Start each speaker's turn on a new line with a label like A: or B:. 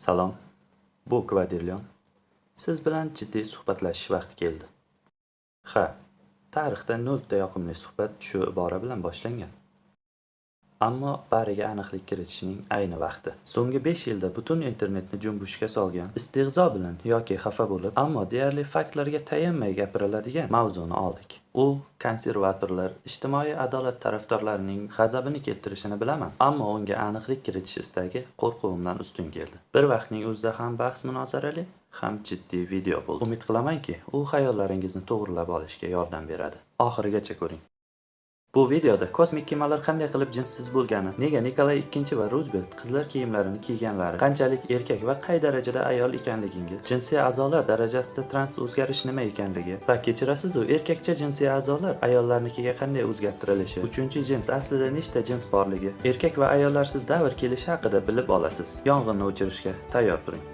A: Salom, bu Kvadirlion. Siz bilan jiddiy suhbatlashish vaqti keldi. Ha, tarixda 0 ta yoqimli suhbat shu ibora bilan boshlangan. Ammo bariga aniqlik kiritishning ayni vaqti. So'nggi 5 yilda butun internetni junbushga solgan, istehzo bilan yoki xafa bo'lib, ammo deyarli faktlarga tayanmay gapiriladigan mavzuni oldik. U konservatorlar, ijtimoiy adolat tarafdorlarining g'azabini keltirishini bilaman, ammo unga aniqlik kiritish istagi qo'rquvimdan ustun keldi. Bir vaqtning o'zida ham bahs munozarali, ham jiddiy video bo'ldi. Umid qilamanki, u xayollaringizni to'g'rilab olishga yordam beradi. Oxirigacha ko'ring. Bu videoda kosmik kemalar qanday qilib jinsiz bo'lgani, nega Nikolay II va Ruzvelt qizlar kiyimlarini kiyganlari, qanchalik erkak va qay darajada ayol ekanligingiz, jinsiy a'zolar darajasida trans o'zgarish nima ekanligi va kechirasiz-u erkakcha jinsiy a'zolar ayollarnikiga qanday o'zgartirilishi, uchinchi jins aslida nechta jins borligi, erkak va ayollarsiz davr kelishi haqida bilib olasiz. Yong'inni o'chirishga tayyor turing.